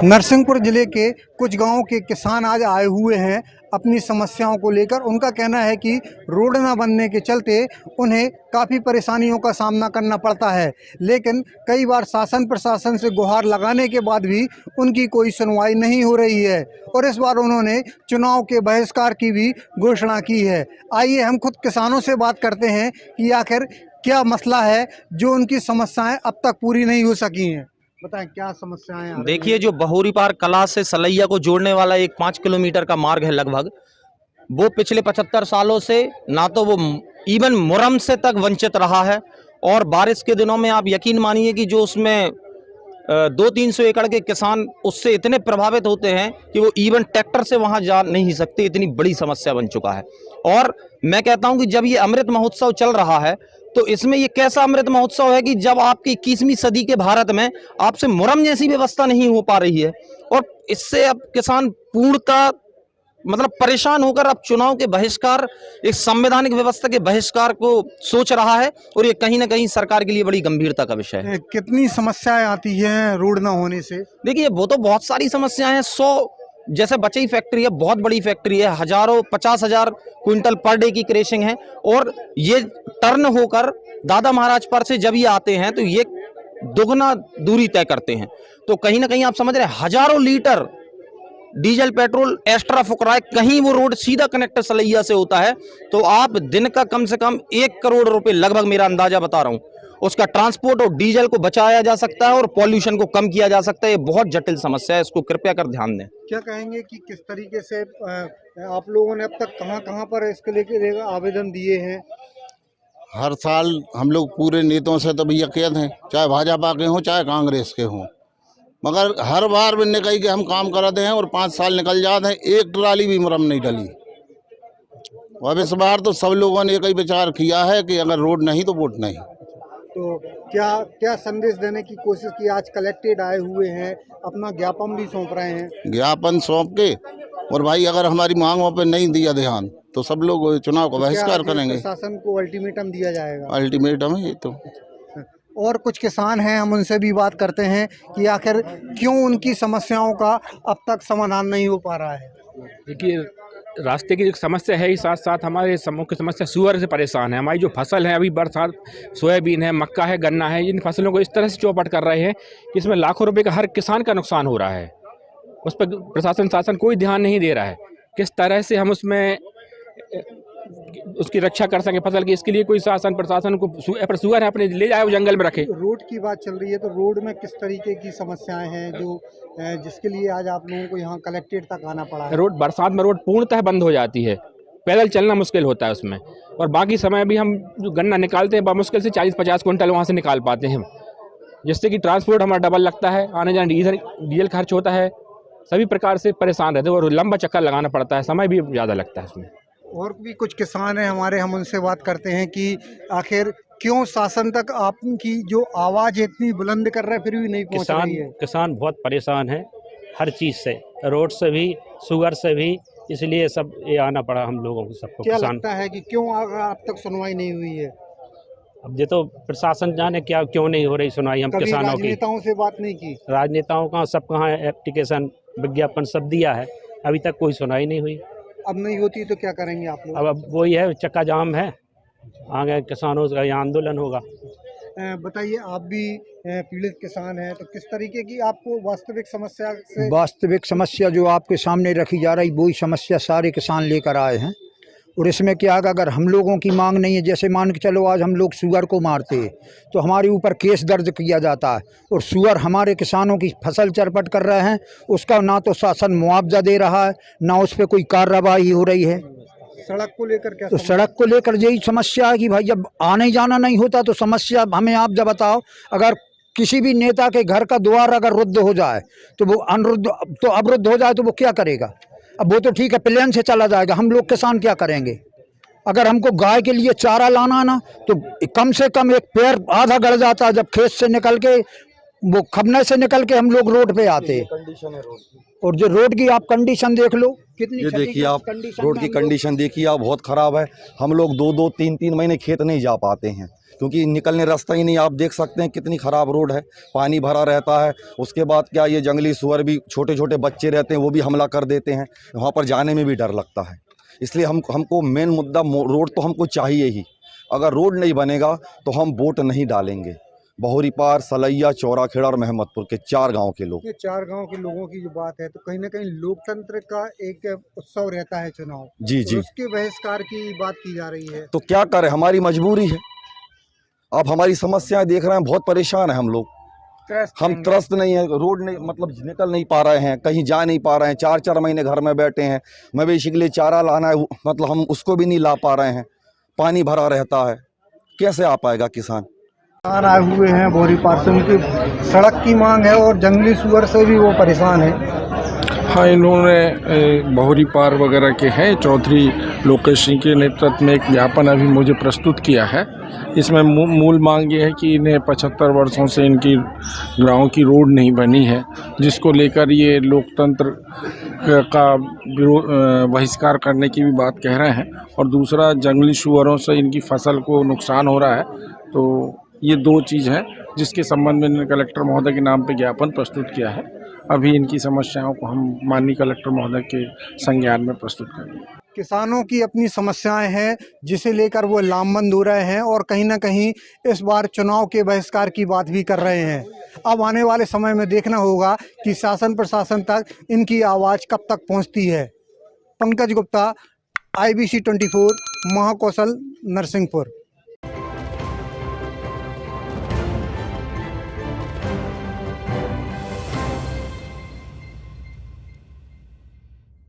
नरसिंहपुर जिले के कुछ गांवों के किसान आज आए हुए हैं अपनी समस्याओं को लेकर। उनका कहना है कि रोड न बनने के चलते उन्हें काफ़ी परेशानियों का सामना करना पड़ता है, लेकिन कई बार शासन प्रशासन से गुहार लगाने के बाद भी उनकी कोई सुनवाई नहीं हो रही है और इस बार उन्होंने चुनाव के बहिष्कार की भी घोषणा की है। आइए हम खुद किसानों से बात करते हैं कि आखिर क्या मसला है जो उनकी समस्याएं अब तक पूरी नहीं हो सकी हैं। बताएं क्या समस्याएं हैं। देखिए, जो बहुरी पार कला से सलैया को जोड़ने वाला एक 5 किलोमीटर का मार्ग है लगभग, वो पिछले 75 सालों से ना तो वो इवन मुरम से तक वंचित रहा है। और बारिश के दिनों में आप यकीन मानिए कि जो उसमें 200-300 एकड़ के किसान उससे इतने प्रभावित होते हैं कि वो इवन ट्रैक्टर से वहां जा नहीं सकते, इतनी बड़ी समस्या बन चुका है। और मैं कहता हूं कि जब ये अमृत महोत्सव चल रहा है तो इसमें ये कैसा अमृत महोत्सव है कि जब आपकी 21वीं सदी के भारत में आपसे मुरम जैसी व्यवस्था नहीं हो पा रही है और इससे अब किसान पूर्णतः मतलब परेशान होकर अब चुनाव के बहिष्कार, एक संवैधानिक व्यवस्था के बहिष्कार को सोच रहा है और ये कहीं ना कहीं सरकार के लिए बड़ी गंभीरता का विषय है। कितनी समस्याएं आती हैं रोड ना होने से? देखिए, वो तो बहुत सारी समस्याएं हैं। 100 जैसे बचई फैक्ट्री है, बहुत बड़ी फैक्ट्री है, हजारों 50,000 क्विंटल पर डे की क्रेशिंग है और ये टर्न होकर दादा महाराज पर से जब ये आते हैं तो ये दुगना दूरी तय करते हैं। तो कहीं ना कहीं आप समझ रहे हैं, हजारों लीटर डीजल पेट्रोल एक्स्ट्रा फूक रहा है। कहीं वो रोड सीधा कनेक्ट सलैया से होता है तो आप दिन का कम से कम 1 करोड़ रुपए, लगभग मेरा अंदाजा बता रहा हूं, उसका ट्रांसपोर्ट और डीजल को बचाया जा सकता है और पॉल्यूशन को कम किया जा सकता है। ये बहुत जटिल समस्या है, इसको कृपया कर ध्यान दें। क्या कहेंगे कि किस तरीके से आप लोगों ने अब तक कहां पर इसके लेकर आवेदन दिए हैं? हर साल हम लोग पूरे नेताओं से तो भैया कहते हैं, चाहे भाजपा के हों चाहे कांग्रेस के हों, मगर हर बार मैंने कही कि हम काम कराते हैं और 5 साल निकल जाते हैं, एक ट्राली भी मुरम नहीं डली। अब इस बार तो सब लोगों ने एक ही विचार किया है कि अगर रोड नहीं तो वोट नहीं। तो क्या संदेश देने की कोशिश की? आज कलेक्टेड आए हुए हैं, अपना ज्ञापन भी सौंप रहे हैं। ज्ञापन सौंप के और भाई अगर हमारी मांगों पे नहीं दिया ध्यान तो सब लोग चुनाव का बहिष्कार करेंगे। प्रशासन को अल्टीमेटम दिया जाएगा? अल्टीमेटम है ये तो। और कुछ किसान हैं, हम उनसे भी बात करते हैं कि आखिर क्यों उनकी समस्याओं का अब तक समाधान नहीं हो पा रहा है। देखिए, रास्ते की समस्या है ही, साथ साथ हमारे मुख्य समस्या सुअर से परेशान है। हमारी जो फसल है, अभी बरसात, सोयाबीन है, मक्का है, गन्ना है, इन फसलों को इस तरह से चौपट कर रहे हैं कि इसमें लाखों रुपए का हर किसान का नुकसान हो रहा है। उस पर प्रशासन शासन कोई ध्यान नहीं दे रहा है। किस तरह से हम उसमें उसकी रक्षा कर सकें फसल की, इसके लिए कोई शासन प्रशासन को सुअर है अपने ले जाए, वो जंगल में रखे। रोड की बात चल रही है तो रोड में किस तरीके की समस्याएं हैं जो जिसके लिए आज आप लोगों को यहाँ कलेक्टेड तक आना पड़ा है? रोड, बरसात में रोड पूर्णतः बंद हो जाती है, पैदल चलना मुश्किल होता है उसमें। और बाकी समय भी हम जो गन्ना निकालते हैं मुश्किल से 40-50 क्विंटल वहाँ से निकाल पाते हैं, जिससे कि ट्रांसपोर्ट हमारा डबल लगता है, आने जाने डीजल खर्च होता है, सभी प्रकार से परेशान रहते हैं और लंबा चक्कर लगाना पड़ता है, समय भी ज़्यादा लगता है इसमें। और भी कुछ किसान हैं हमारे, हम उनसे बात करते हैं कि आखिर क्यों शासन तक आपकी जो आवाज़ इतनी बुलंद कर रहा है फिर भी नहीं पहुंच रही है। किसान बहुत परेशान है हर चीज़ से, रोड से भी, शुगर से भी, इसलिए सब ये आना पड़ा हम लोगों को, सबको। क्या लगता है कि क्यों अब तक सुनवाई नहीं हुई है? अब ये तो प्रशासन जाने क्या क्यों नहीं हो रही सुनवाई। हम किसानों की राजनेताओं से बात नहीं की? राजनेताओं का सब कहाँ एप्लीकेशन विज्ञापन सब दिया है, अभी तक कोई सुनवाई नहीं हुई। अब नहीं होती तो क्या करेंगे आप लोग? अब वही है, चक्का जाम है, आगे किसानों का यहाँ आंदोलन होगा। बताइए, आप भी पीड़ित किसान हैं तो किस तरीके की आपको वास्तविक समस्या से? वास्तविक समस्या जो आपके सामने रखी जा रही वही समस्या सारे किसान लेकर आए हैं। और इसमें क्या है, अगर हम लोगों की मांग नहीं है, जैसे मान के चलो आज हम लोग सुअर को मारते हैं तो हमारे ऊपर केस दर्ज किया जाता है और सुअर हमारे किसानों की फसल चरपट कर रहे हैं, उसका ना तो शासन मुआवजा दे रहा है, ना उस पर कोई कार्रवाई हो रही है। सड़क को लेकर क्या? तो सड़क को लेकर यही समस्या है कि भाई जब आने जाना नहीं होता तो समस्या हमें आप जब बताओ, अगर किसी भी नेता के घर का द्वार अगर रुद्ध हो जाए तो वो अवरुद्ध हो जाए तो वो क्या करेगा? अब वो तो ठीक है, प्लेन से चला जाएगा, हम लोग किसान क्या करेंगे? अगर हमको गाय के लिए चारा लाना है ना तो कम से कम एक पैर आधा गड़ जाता है, जब खेत से निकल के वो खबने से निकल के हम लोग रोड पे आते हैं। कंडीशन है रोड की, और जो रोड की आप कंडीशन देख लो कितनी, ये देखिए आप रोड की कंडीशन देखिए आप, बहुत ख़राब है। हम लोग 2-2, 3-3 महीने खेत नहीं जा पाते हैं क्योंकि निकलने रास्ता ही नहीं। आप देख सकते हैं कितनी ख़राब रोड है, पानी भरा रहता है। उसके बाद क्या ये जंगली सुअर भी, छोटे छोटे बच्चे रहते हैं, वो भी हमला कर देते हैं। वहाँ पर जाने में भी डर लगता है। इसलिए हमको मेन मुद्दा रोड तो हमको चाहिए ही। अगर रोड नहीं बनेगा तो हम वोट नहीं डालेंगे। बहुरी पार, सलैया, चौराखेड़ा और महमदपुर के 4 गांव के लोग। ये 4 गांव के लोगों की जो बात है, तो कहीं ना कहीं लोकतंत्र का एक उत्सव रहता है चुनाव, जी जी। उसके बहिष्कार की बात की जा रही है। तो क्या करें, हमारी मजबूरी है। आप हमारी समस्याएं देख रहे हैं, बहुत परेशान हैं हम लोग। हम त्रस्त नहीं है, रोड नहीं, मतलब निकल नहीं पा रहे हैं, कहीं जा नहीं पा रहे हैं। 4-4 महीने घर में बैठे हैं। मवेशी के लिए चारा लाना है, मतलब हम उसको भी नहीं ला पा रहे हैं। पानी भरा रहता है, कैसे आ पाएगा किसान। किसान आए हुए हैं बोरी पार से, उनकी सड़क की मांग है और जंगली सुअर से भी वो परेशान है। हाँ, इन्होंने बहुरी पार वगैरह के हैं चौधरी लोकेश सिंह के नेतृत्व में एक ज्ञापन अभी मुझे प्रस्तुत किया है। इसमें मूल मांग ये है कि इन्हें 75 वर्षों से इनकी गाँव की रोड नहीं बनी है, जिसको लेकर ये लोकतंत्र का बहिष्कार करने की भी बात कह रहे हैं। और दूसरा, जंगली सुअरों से इनकी फसल को नुकसान हो रहा है। तो ये 2 चीज़ हैं जिसके संबंध में इन्होंने कलेक्टर महोदय के नाम पे ज्ञापन प्रस्तुत किया है। अभी इनकी समस्याओं को हम माननीय कलेक्टर महोदय के संज्ञान में प्रस्तुत करेंगे। किसानों की अपनी समस्याएं हैं जिसे लेकर वो लामबंद हो रहे हैं और कहीं ना कहीं इस बार चुनाव के बहिष्कार की बात भी कर रहे हैं। अब आने वाले समय में देखना होगा कि शासन प्रशासन तक इनकी आवाज़ कब तक पहुंचती है। पंकज गुप्ता, IBC 24, महाकौशल, नरसिंहपुर।